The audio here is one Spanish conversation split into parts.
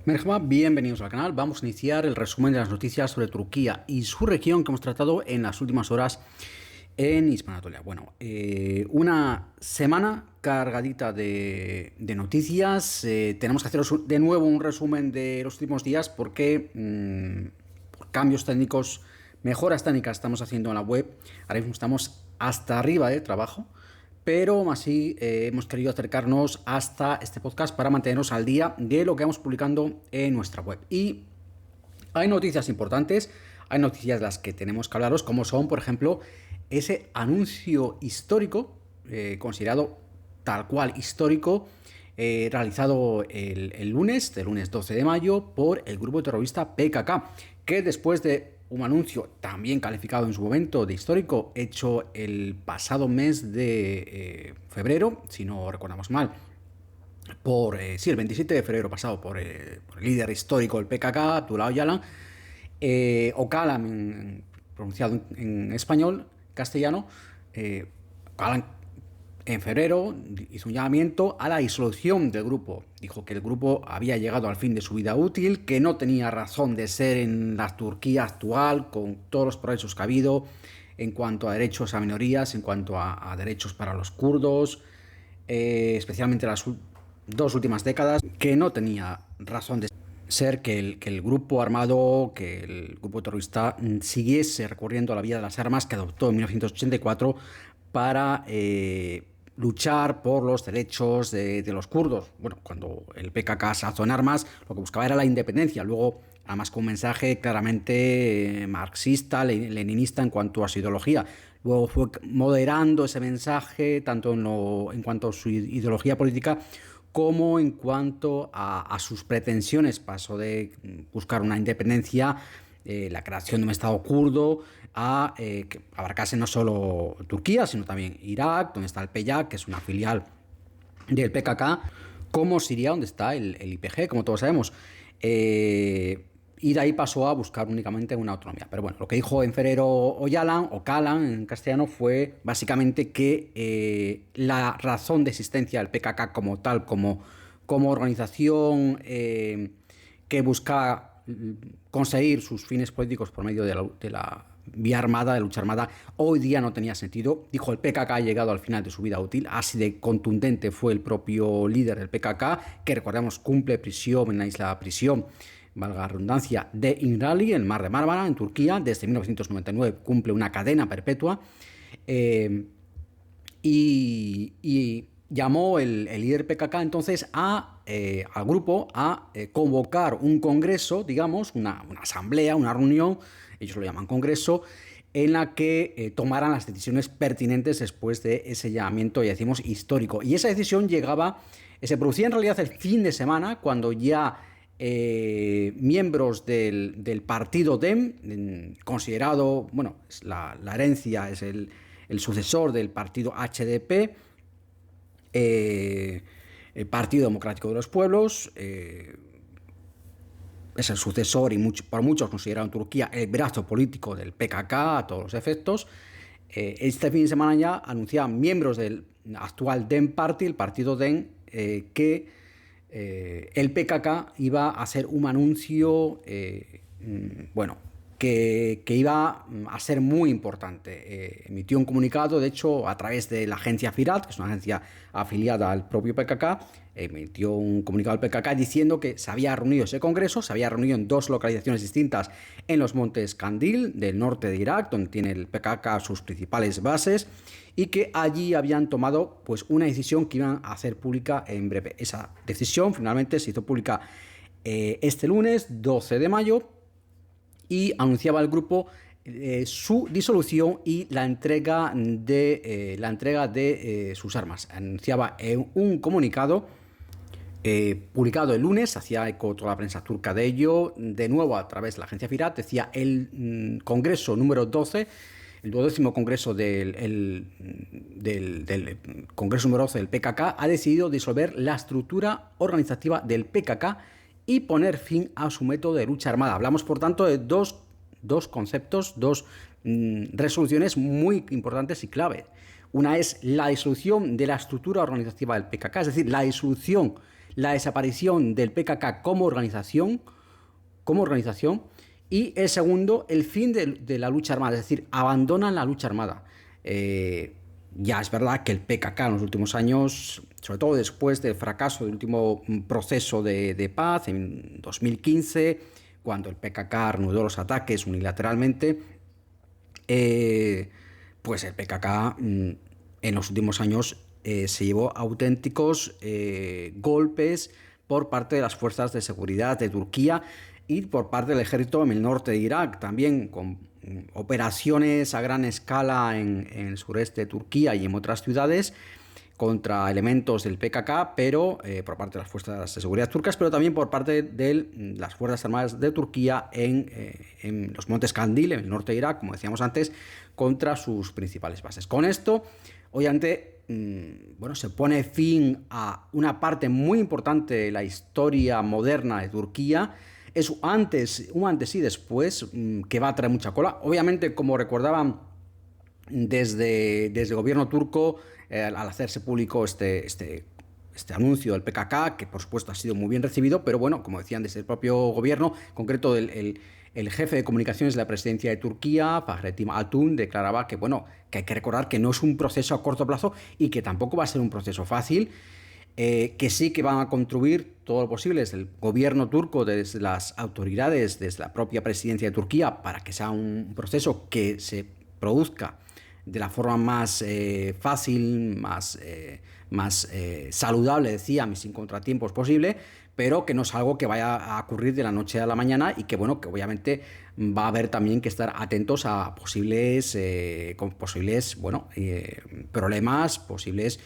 Merhaba, bienvenidos al canal. Vamos a iniciar el resumen de las noticias sobre Turquía y su región que hemos tratado en las últimas horas en Hispanatolia. Bueno, una semana cargadita de noticias. Tenemos que haceros de nuevo un resumen de los últimos días porque por cambios técnicos, mejoras técnicas estamos haciendo en la web. Ahora mismo estamos hasta arriba de trabajo, pero aún así hemos querido acercarnos hasta este podcast para mantenernos al día de lo que vamos publicando en nuestra web. Y hay noticias importantes, hay noticias de las que tenemos que hablaros, como son, por ejemplo, ese anuncio histórico, considerado tal cual histórico, realizado el lunes 12 de mayo, por el grupo terrorista PKK, que después de un anuncio también calificado en su momento de histórico, hecho el pasado mes de febrero, si no recordamos mal, el 27 de febrero pasado, por el líder histórico del PKK, Abdullah Öcalan, Öcalan, pronunciado en español, castellano, Öcalan en febrero hizo un llamamiento a la disolución del grupo. Dijo que el grupo había llegado al fin de su vida útil, que no tenía razón de ser en la Turquía actual, con todos los progresos que ha habido en cuanto a derechos a minorías, en cuanto a derechos para los kurdos, especialmente las dos últimas décadas, que no tenía razón de ser que el grupo armado, que el grupo terrorista siguiese recurriendo a la vía de las armas que adoptó en 1984 para luchar por los derechos de los kurdos. Bueno, cuando el PKK se alzó en armas, lo que buscaba era la independencia. Luego, además, con un mensaje claramente marxista, leninista en cuanto a su ideología. Luego fue moderando ese mensaje, tanto en cuanto a su ideología política, como en cuanto a sus pretensiones. Pasó de buscar una independencia, la creación de un Estado kurdo, a que abarcase no solo Turquía, sino también Irak, donde está el PYAK, que es una filial del PKK, como Siria, donde está el YPG, como todos sabemos. Y de ahí pasó a buscar únicamente una autonomía. Pero bueno, lo que dijo en febrero Öcalan en castellano, fue básicamente que la razón de existencia del PKK como tal, como organización que busca conseguir sus fines políticos por medio de la vía armada, de lucha armada, hoy día no tenía sentido. Dijo: el PKK ha llegado al final de su vida útil. Así de contundente fue el propio líder del PKK, que recordemos cumple prisión en la isla de prisión, valga la redundancia, de İmralı, en el mar de Mármara, en Turquía, desde 1999. Cumple una cadena perpetua. Y llamó el líder PKK entonces al grupo a convocar un congreso, digamos, una asamblea, una reunión, ellos lo llaman congreso, en la que tomaran las decisiones pertinentes después de ese llamamiento, ya decimos, histórico. Y esa decisión se producía en realidad el fin de semana, cuando ya miembros del partido DEM, considerado, bueno, la herencia, es el sucesor del partido HDP, el Partido Democrático de los Pueblos, es el sucesor y por muchos considerado en Turquía el brazo político del PKK a todos los efectos. Este fin de semana ya anunciaban miembros del actual DEM Party, el partido DEM, que el PKK iba a hacer un anuncio, que iba a ser muy importante. Emitió un comunicado, de hecho, a través de la agencia Firat, que es una agencia afiliada al propio PKK, emitió un comunicado al PKK diciendo que se había reunido ese congreso, se había reunido en dos localizaciones distintas en los montes Kandil, del norte de Irak, donde tiene el PKK sus principales bases, y que allí habían tomado pues una decisión que iban a hacer pública en breve. Esa decisión finalmente se hizo pública este lunes 12 de mayo, y anunciaba el grupo su disolución y la entrega de sus armas. Anunciaba en un comunicado publicado el lunes, hacía eco toda la prensa turca de ello, de nuevo a través de la agencia Firat. Decía: el congreso número 12, el 12º congreso del congreso número 12 del PKK, ha decidido disolver la estructura organizativa del PKK y poner fin a su método de lucha armada. Hablamos, por tanto, de dos conceptos, dos resoluciones muy importantes y clave. Una es la disolución de la estructura organizativa del PKK, es decir, la disolución, la desaparición del PKK como organización, y el segundo, el fin de la lucha armada, es decir, abandonan la lucha armada. Ya es verdad que el PKK en los últimos años, sobre todo después del fracaso del último proceso de paz en 2015, cuando el PKK reanudó los ataques unilateralmente, pues el PKK en los últimos años se llevó auténticos golpes por parte de las fuerzas de seguridad de Turquía y por parte del ejército en el norte de Irak, también con operaciones a gran escala en el sureste de Turquía y en otras ciudades contra elementos del PKK, pero por parte de las fuerzas de seguridad turcas, pero también por parte de las Fuerzas Armadas de Turquía en los Montes Kandil, en el norte de Irak, como decíamos antes, contra sus principales bases. Con esto, obviamente, se pone fin a una parte muy importante de la historia moderna de Turquía. Es un antes y después que va a traer mucha cola. Obviamente, como recordaban desde el gobierno turco, al hacerse público este anuncio del PKK, que por supuesto ha sido muy bien recibido, pero bueno, como decían desde el propio gobierno, en concreto el jefe de comunicaciones de la presidencia de Turquía, Fahrettin Altun, declaraba que hay que recordar que no es un proceso a corto plazo y que tampoco va a ser un proceso fácil, que sí que van a contribuir todo lo posible desde el gobierno turco, desde las autoridades, desde la propia presidencia de Turquía, para que sea un proceso que se produzca de la forma más fácil, más saludable, decían, y sin contratiempos posible, pero que no es algo que vaya a ocurrir de la noche a la mañana y que obviamente va a haber también que estar atentos a posibles problemas, posibles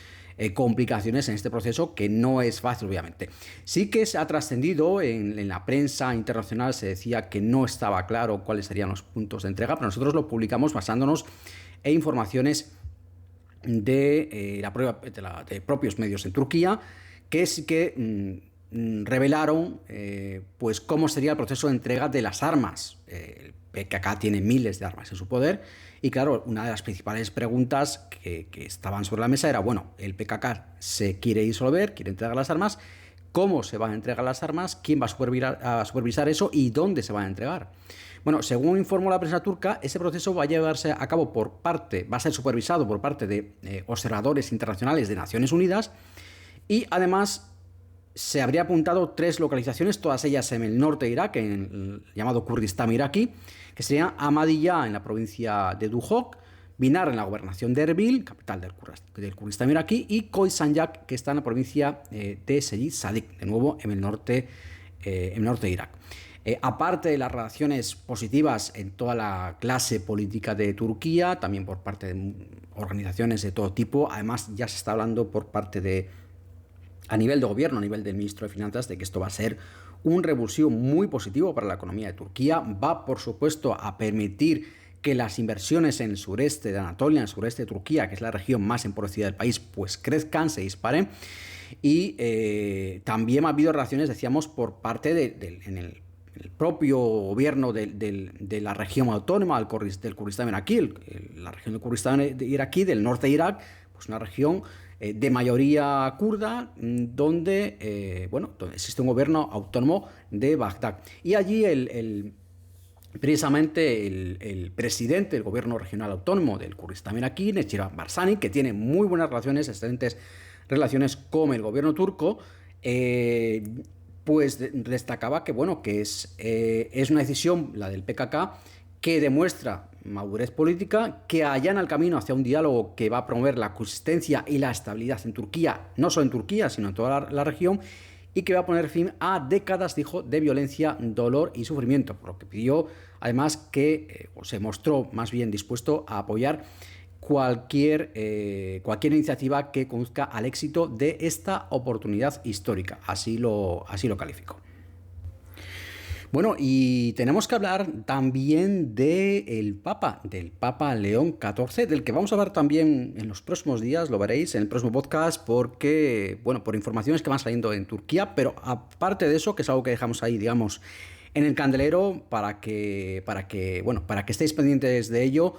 complicaciones en este proceso, que no es fácil, obviamente. Sí que se ha trascendido en la prensa internacional, se decía que no estaba claro cuáles serían los puntos de entrega, pero nosotros lo publicamos basándonos en informaciones de propios medios en Turquía, que sí que revelaron pues cómo sería el proceso de entrega de las armas. El PKK tiene miles de armas en su poder y claro, una de las principales preguntas que estaban sobre la mesa era, el PKK se quiere disolver, quiere entregar las armas, ¿cómo se van a entregar las armas? ¿Quién va a supervisar eso? ¿Y dónde se van a entregar? Según informó la prensa turca, ese proceso va a llevarse a cabo va a ser supervisado por parte de observadores internacionales de Naciones Unidas y además se habría apuntado 3 localizaciones, todas ellas en el norte de Irak, en el llamado Kurdistán iraquí, que serían Ahmadiyya en la provincia de Duhok, Binar en la gobernación de Erbil, capital del Kurdistán iraquí, y Khoisanjak, que está en la provincia de Seyid Sadik, de nuevo en el norte de Irak. Aparte de las relaciones positivas en toda la clase política de Turquía, también por parte de organizaciones de todo tipo, además ya se está hablando por parte a nivel de gobierno, a nivel del ministro de Finanzas, de que esto va a ser un revulsivo muy positivo para la economía de Turquía. Va, por supuesto, a permitir que las inversiones en el sureste de Anatolia, en el sureste de Turquía, que es la región más empobrecida del país, pues crezcan, se disparen. Y también ha habido relaciones, decíamos, por parte en el propio gobierno de la región autónoma del Kurdistán iraquí, la región del Kurdistán iraquí, del norte de Irak, pues una región de mayoría kurda, donde existe un gobierno autónomo de Bagdad. Y allí precisamente el presidente del gobierno regional autónomo del Kurdistán iraquí, Necip Barzani, que tiene muy buenas relaciones, excelentes relaciones con el gobierno turco, pues destacaba que es una decisión, la del PKK, que demuestra madurez política, que allana el camino hacia un diálogo que va a promover la consistencia y la estabilidad en Turquía, no solo en Turquía, sino en toda la región, y que va a poner fin a décadas, dijo, de violencia, dolor y sufrimiento, por lo que pidió además que se mostró más bien dispuesto a apoyar cualquier iniciativa que conduzca al éxito de esta oportunidad histórica. Así lo calificó. Y tenemos que hablar también del Papa León XIV, del que vamos a hablar también en los próximos días, lo veréis en el próximo podcast, porque, por informaciones que van saliendo en Turquía, pero aparte de eso, que es algo que dejamos ahí, digamos, en el candelero para que estéis pendientes de ello.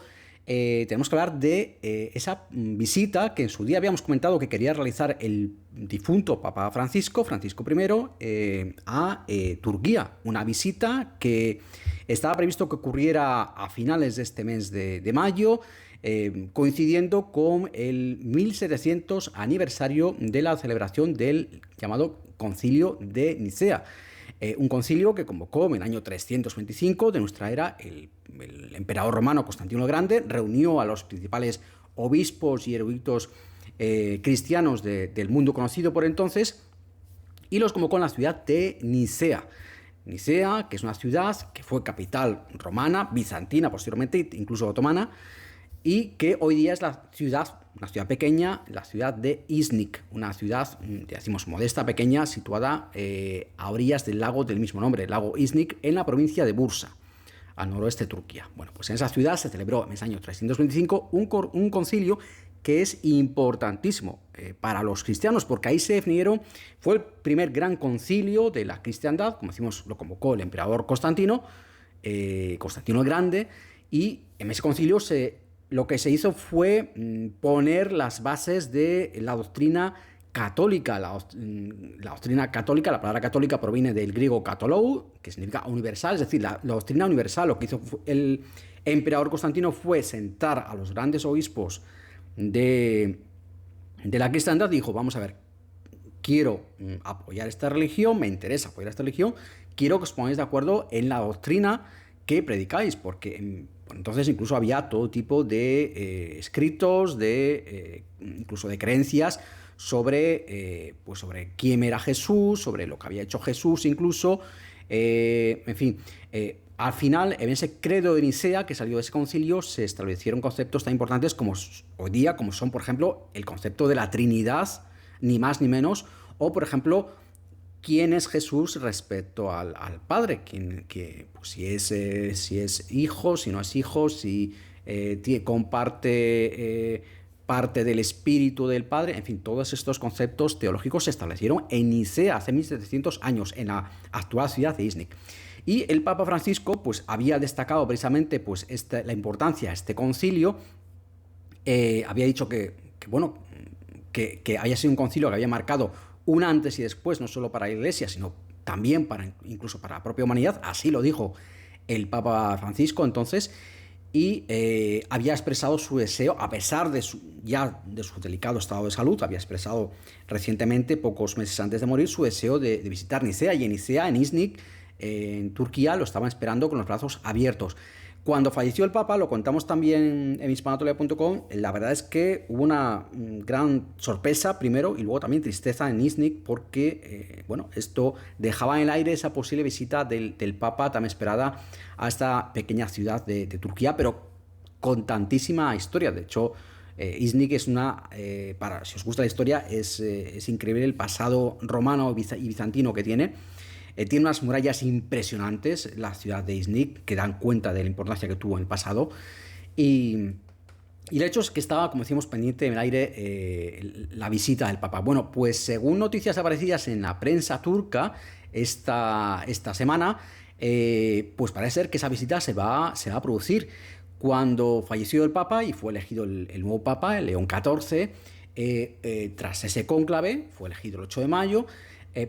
tenemos que hablar de esa visita que en su día habíamos comentado que quería realizar el difunto Papa Francisco I, a Turquía. Una visita que estaba previsto que ocurriera a finales de este mes de mayo, coincidiendo con el 1700 aniversario de la celebración del llamado Concilio de Nicea. Un concilio que convocó en el año 325 de nuestra era el emperador romano Constantino el Grande, reunió a los principales obispos y eruditos cristianos del mundo conocido por entonces y los convocó en la ciudad de Nicea. Nicea, que es una ciudad que fue capital romana, bizantina posteriormente, incluso otomana, y que hoy día es una ciudad pequeña, la ciudad de Iznik, una ciudad, decimos, modesta, pequeña, situada a orillas del lago del mismo nombre, el lago Iznik, en la provincia de Bursa, al noroeste de Turquía. Bueno, pues en esa ciudad se celebró en el año 325 un concilio que es importantísimo para los cristianos, porque ahí se definieron, fue el primer gran concilio de la cristiandad, como decimos, lo convocó el emperador Constantino el Grande, y en ese concilio lo que se hizo fue poner las bases de la doctrina católica. La doctrina católica, la palabra católica proviene del griego katolou, que significa universal, es decir, la doctrina universal. Lo que hizo el emperador Constantino fue sentar a los grandes obispos de la cristiandad y dijo, vamos a ver, quiero apoyar esta religión, me interesa apoyar esta religión, quiero que os pongáis de acuerdo en la doctrina que predicáis, porque entonces incluso había todo tipo de escritos, incluso de creencias sobre quién era Jesús, sobre lo que había hecho Jesús incluso, en fin. Al final, en ese credo de Nicea que salió de ese concilio, se establecieron conceptos tan importantes como hoy día, como son, por ejemplo, el concepto de la Trinidad, ni más ni menos, o, por ejemplo, quién es Jesús respecto al Padre, pues, si es hijo, si no es hijo, si comparte parte del espíritu del Padre, en fin, todos estos conceptos teológicos se establecieron en Nicea hace 1700 años, en la actual ciudad de Iznik. Y el Papa Francisco pues, había destacado precisamente pues, la importancia de este concilio, había dicho que había sido un concilio que había marcado un antes y después, no solo para la Iglesia, sino también incluso para la propia humanidad, así lo dijo el Papa Francisco entonces, y había expresado su deseo, a pesar de su delicado estado de salud, había expresado recientemente, pocos meses antes de morir, su deseo de visitar Nicea, y en Nicea, en Iznik, en Turquía, lo estaban esperando con los brazos abiertos. Cuando falleció el Papa, lo contamos también en hispanatolia.com, la verdad es que hubo una gran sorpresa primero y luego también tristeza en Iznik porque esto dejaba en el aire esa posible visita del Papa tan esperada a esta pequeña ciudad de Turquía, pero con tantísima historia. De hecho, Iznik es si os gusta la historia, es increíble el pasado romano y bizantino que tiene. Tiene unas murallas impresionantes, la ciudad de Iznik, que dan cuenta de la importancia que tuvo en el pasado. Y el hecho es que estaba, como decimos, pendiente en el aire la visita del Papa. Bueno, pues según noticias aparecidas en la prensa turca esta semana, pues parece ser que esa visita se va a producir. Cuando falleció el Papa y fue elegido el nuevo Papa, el León XIV, tras ese cónclave, fue elegido el 8 de mayo,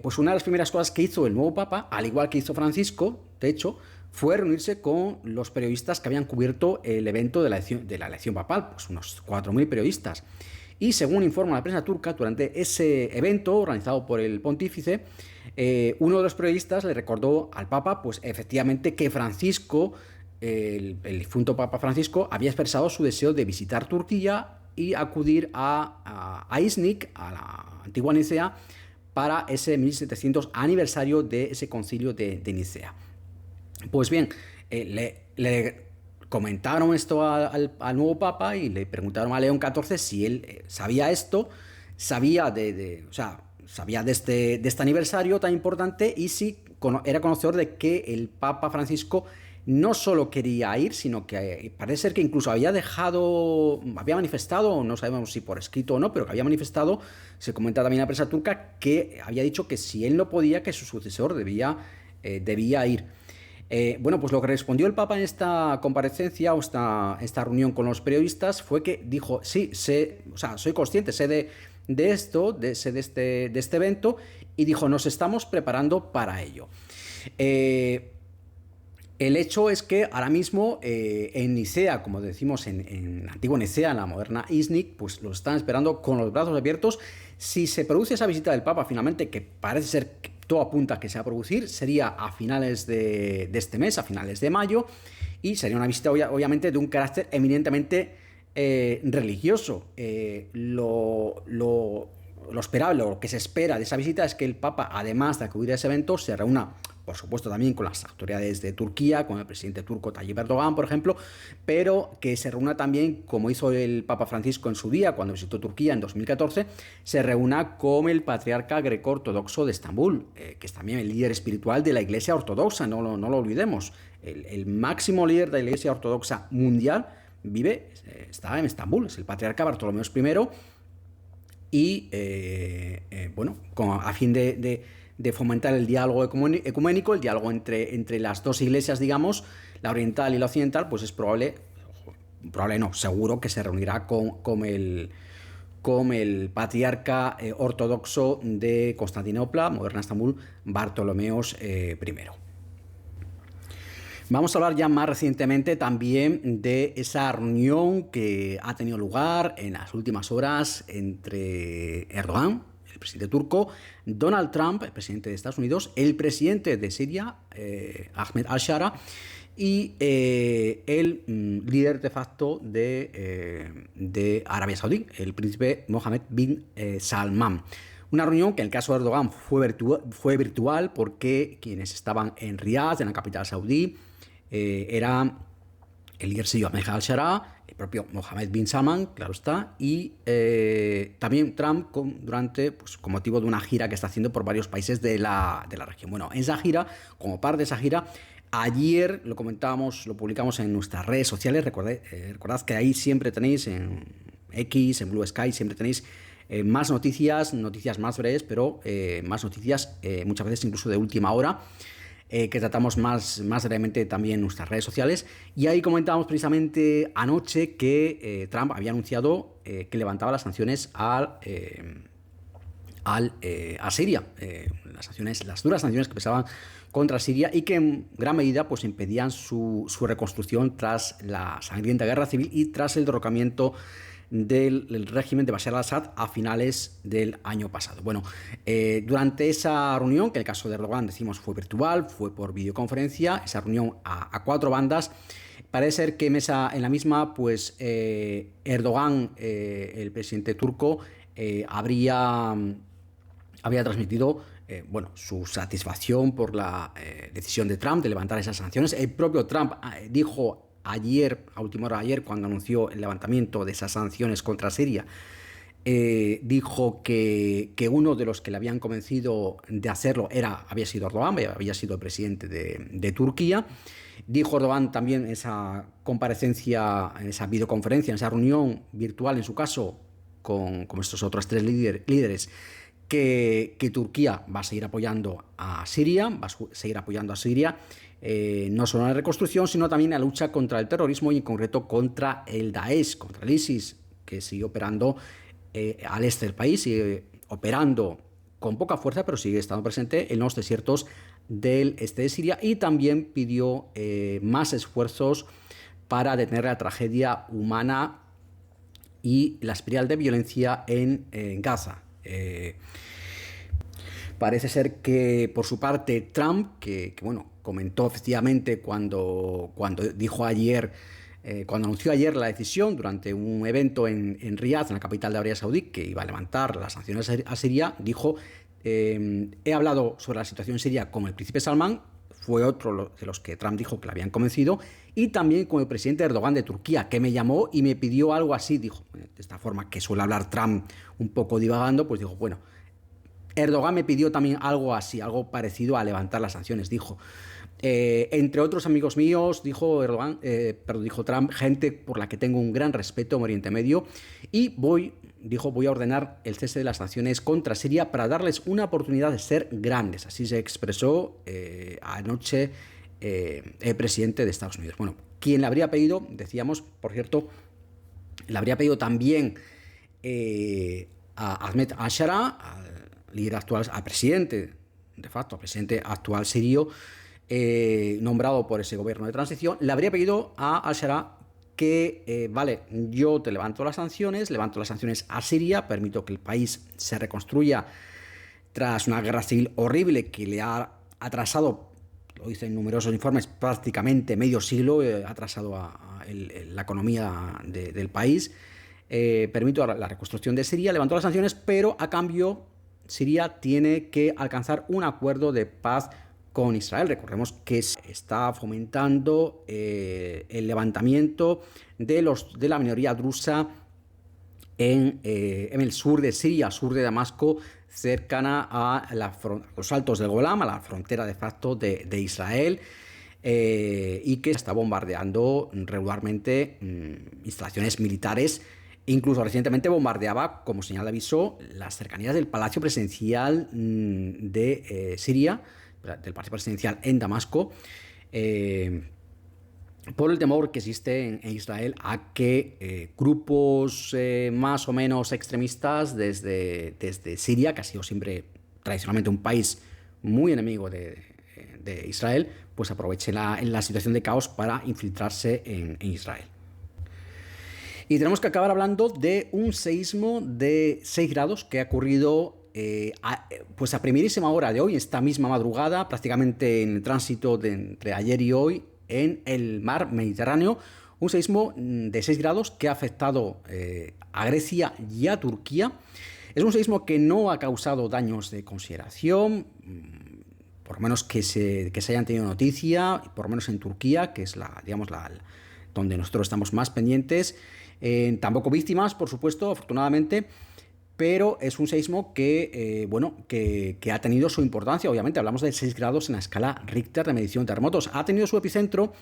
pues una de las primeras cosas que hizo el nuevo Papa, al igual que hizo Francisco, de hecho, fue reunirse con los periodistas que habían cubierto el evento de la elección papal, pues unos 4.000 periodistas. Y según informa la prensa turca, durante ese evento organizado por el pontífice, uno de los periodistas le recordó al Papa, pues efectivamente, que Francisco, el difunto Papa Francisco, había expresado su deseo de visitar Turquía y acudir a Iznik, a la antigua Nicea, para ese 1700 aniversario de ese concilio de Nicea. Pues bien, le comentaron esto al nuevo Papa y le preguntaron a León XIV si él sabía esto, sabía de este aniversario tan importante y si era conocedor de que el Papa Francisco no solo quería ir, sino que parece ser que incluso había manifestado, no sabemos si por escrito o no, pero que había manifestado, se comenta también en la prensa turca, que había dicho que si él no podía, que su sucesor debía ir. Bueno, pues lo que respondió el Papa en esta comparecencia o esta reunión con los periodistas fue que dijo, sí, o sea, soy consciente, sé de esto, sé de este evento, y dijo, nos estamos preparando para ello. El hecho es que ahora mismo en Nicea, como decimos en la antigua Nicea, en la moderna Iznik, pues lo están esperando con los brazos abiertos. Si se produce esa visita del Papa finalmente, que parece ser que todo apunta a que se va a producir, sería a finales de este mes, a finales de mayo, y sería una visita obviamente de un carácter eminentemente religioso. Lo esperable, lo que se espera de esa visita es que el Papa, además de acudir a ese evento, se reúna, por supuesto, también con las autoridades de Turquía, con el presidente turco Tayyip Erdogan, por ejemplo, pero que se reúna también, como hizo el Papa Francisco en su día, cuando visitó Turquía en 2014, se reúna con el patriarca greco-ortodoxo de Estambul, que es también el líder espiritual de la Iglesia Ortodoxa, no lo olvidemos. El máximo líder de la Iglesia Ortodoxa mundial está en Estambul, es el patriarca Bartolomeo I, y bueno, a fin de fomentar el diálogo ecuménico, el diálogo entre las dos iglesias, digamos, la oriental y la occidental, pues es probable no, seguro que se reunirá con el patriarca ortodoxo de Constantinopla, moderna Estambul, Bartolomeos I. Vamos a hablar ya más recientemente también de esa reunión que ha tenido lugar en las últimas horas entre Erdogan, el presidente turco, Donald Trump, el presidente de Estados Unidos, el presidente de Siria, Ahmed al-Shara, y el líder de facto de Arabia Saudí, el príncipe Mohammed bin Salman. Una reunión que en el caso de Erdogan fue virtual porque quienes estaban en Riad, en la capital saudí, era el líder sirio Ahmed al-Shara, el propio Mohammed bin Salman, claro está, y también Trump con motivo de una gira que está haciendo por varios países de la región. Bueno, en esa gira, como parte de esa gira, ayer lo comentábamos, lo publicamos en nuestras redes sociales. Recordad que ahí siempre tenéis en X, en Blue Sky, siempre tenéis más noticias más breves, pero más noticias muchas veces incluso de última hora, que tratamos más brevemente también en nuestras redes sociales. Y ahí comentábamos precisamente anoche que Trump había anunciado que levantaba las sanciones a Siria, las duras sanciones que pesaban contra Siria y que en gran medida pues impedían su reconstrucción tras la sangrienta guerra civil y tras el derrocamiento del régimen de Bashar al-Assad a finales del año pasado. Bueno, durante esa reunión, que en el caso de Erdogan decimos fue virtual, fue por videoconferencia, esa reunión a cuatro bandas, parece ser que en la misma, pues Erdogan, el presidente turco, habría transmitido su satisfacción por la decisión de Trump de levantar esas sanciones. El propio Trump dijo ayer, a última hora ayer, cuando anunció el levantamiento de esas sanciones contra Siria, dijo que uno de los que le habían convencido de hacerlo había sido Erdogan, había sido el presidente de Turquía. Dijo Erdogan también en esa comparecencia, en esa videoconferencia, en esa reunión virtual, en su caso, con estos otros tres líderes, que Turquía va a seguir apoyando a Siria, no solo en la reconstrucción, sino también en la lucha contra el terrorismo y en concreto contra el Daesh, contra el ISIS, que sigue operando al este del país, sigue operando con poca fuerza, pero sigue estando presente en los desiertos del este de Siria, y también pidió más esfuerzos para detener la tragedia humana y la espiral de violencia en Gaza. Parece ser que por su parte Trump, que comentó efectivamente cuando dijo ayer, cuando anunció ayer la decisión durante un evento en Riad, en la capital de Arabia Saudí, que iba a levantar las sanciones a Siria, dijo: he hablado sobre la situación en Siria con el príncipe Salman, fue otro de los que Trump dijo que le habían convencido, y también con el presidente Erdogan de Turquía, que me llamó y me pidió algo así, dijo, de esta forma que suele hablar Trump un poco divagando, pues dijo, bueno, Erdogan me pidió también algo así, algo parecido a levantar las sanciones, dijo. Entre otros amigos míos, dijo Trump, gente por la que tengo un gran respeto en Oriente Medio, y voy a ordenar el cese de las sanciones contra Siria para darles una oportunidad de ser grandes. Así se expresó anoche el presidente de Estados Unidos. Bueno, quien le habría pedido, decíamos, por cierto, le habría pedido también a Ahmed al-Sharaa, al líder actual, al presidente, de facto, al presidente actual sirio, nombrado por ese gobierno de transición, le habría pedido a al-Sharaa que, vale, yo te levanto las sanciones a Siria, permito que el país se reconstruya tras una guerra civil horrible que le ha atrasado, lo dicen numerosos informes, prácticamente medio siglo, ha atrasado la economía del país. Permito la reconstrucción de Siria, levantó las sanciones, pero a cambio Siria tiene que alcanzar un acuerdo de paz con Israel. Recordemos que se está fomentando el levantamiento de la minoría drusa en el sur de Siria, sur de Damasco, cercana a los altos del Golán, a la frontera de facto de Israel, y que está bombardeando regularmente instalaciones militares. Incluso recientemente bombardeaba, como señal de aviso, las cercanías del Palacio Presidencial de Siria, del Palacio Presidencial en Damasco, por el temor que existe en Israel a que grupos más o menos extremistas desde Siria, que ha sido siempre tradicionalmente un país muy enemigo de Israel, pues aprovechen la situación de caos para infiltrarse en Israel. Y tenemos que acabar hablando de un seísmo de 6 grados que ha ocurrido a primerísima hora de hoy, esta misma madrugada, prácticamente en el tránsito entre ayer y hoy, en el mar Mediterráneo. Un seísmo de 6 grados que ha afectado a Grecia y a Turquía. Es un seísmo que no ha causado daños de consideración, por lo menos que se hayan tenido noticia, por lo menos en Turquía, que es donde nosotros estamos más pendientes. Tampoco víctimas, por supuesto, afortunadamente, pero es un seísmo que ha tenido su importancia. Obviamente hablamos de 6 grados en la escala Richter de medición de terremotos. Ha tenido su epicentro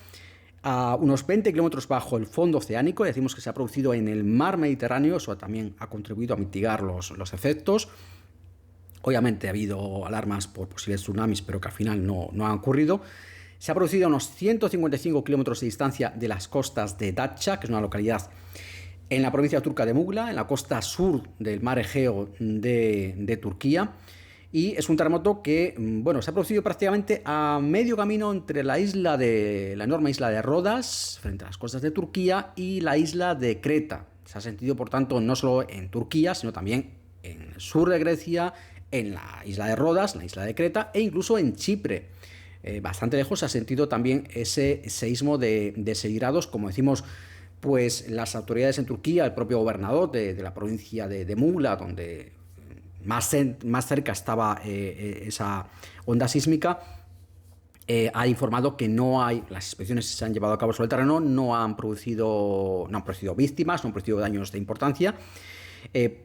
a unos 20 kilómetros bajo el fondo oceánico. Decimos que se ha producido en el mar Mediterráneo. Eso también ha contribuido a mitigar los efectos. Obviamente ha habido alarmas por posibles tsunamis, pero que al final no han ocurrido. Se ha producido a unos 155 kilómetros de distancia de las costas de Datça, que es una localidad en la provincia turca de Mugla, en la costa sur del mar Egeo de Turquía. Y es un terremoto que se ha producido prácticamente a medio camino entre la enorme isla de Rodas, frente a las costas de Turquía, y la isla de Creta. Se ha sentido, por tanto, no solo en Turquía, sino también en el sur de Grecia, en la isla de Rodas, la isla de Creta, e incluso en Chipre. Bastante lejos se ha sentido también ese seísmo de 6 grados, como decimos, pues las autoridades en Turquía, el propio gobernador de la provincia de Mugla, donde más cerca estaba esa onda sísmica, ha informado que las inspecciones que se han llevado a cabo sobre el terreno no han producido víctimas, no han producido daños de importancia.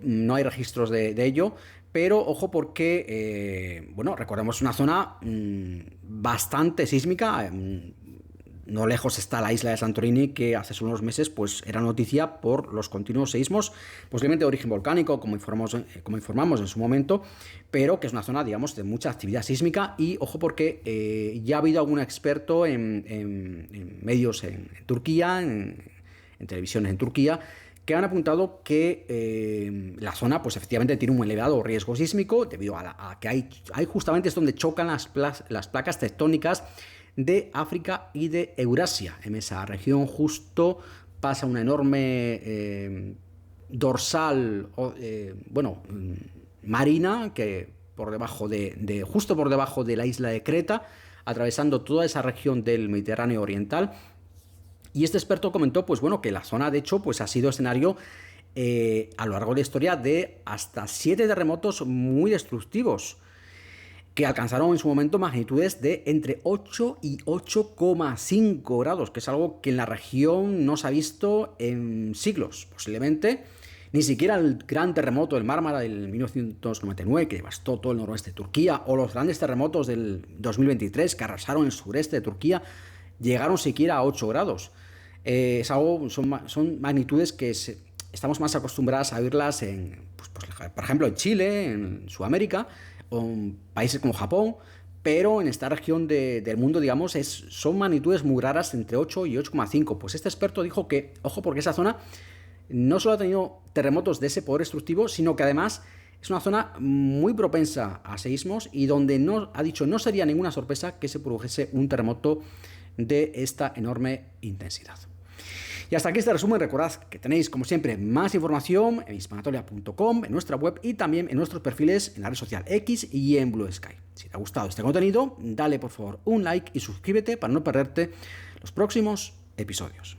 No hay registros de ello, pero ojo porque, recordemos una zona bastante sísmica. No lejos está la isla de Santorini, que hace solo unos meses pues era noticia por los continuos seísmos, posiblemente de origen volcánico, como informamos en su momento, pero que es una zona, digamos, de mucha actividad sísmica. Y ojo porque ya ha habido algún experto en medios en Turquía, en televisiones en Turquía, que han apuntado que la zona pues efectivamente tiene un elevado riesgo sísmico debido a que hay justamente es donde chocan las placas tectónicas de África y de Eurasia. En esa región justo pasa una enorme dorsal marina que justo por debajo de la isla de Creta, atravesando toda esa región del Mediterráneo oriental. Y este experto comentó que la zona de hecho pues ha sido escenario a lo largo de la historia de hasta 7 terremotos muy destructivos, que alcanzaron en su momento magnitudes de entre 8 y 8,5 grados, que es algo que en la región no se ha visto en siglos. Posiblemente ni siquiera el gran terremoto del Mármara del 1999, que devastó todo el noroeste de Turquía, o los grandes terremotos del 2023, que arrasaron el sureste de Turquía, llegaron siquiera a 8 grados. Son magnitudes que estamos más acostumbrados a verlas por ejemplo, en Chile, en Sudamérica, o en países como Japón, pero en esta región del mundo, digamos, son magnitudes muy raras, entre 8 y 8,5. Pues este experto dijo que, ojo, porque esa zona no solo ha tenido terremotos de ese poder destructivo, sino que además es una zona muy propensa a seísmos y donde ha dicho no sería ninguna sorpresa que se produjese un terremoto de esta enorme intensidad. Y hasta aquí este resumen. Recordad que tenéis, como siempre, más información en hispanatoria.com, en nuestra web y también en nuestros perfiles en la red social X y en Blue Sky. Si te ha gustado este contenido, dale por favor un like y suscríbete para no perderte los próximos episodios.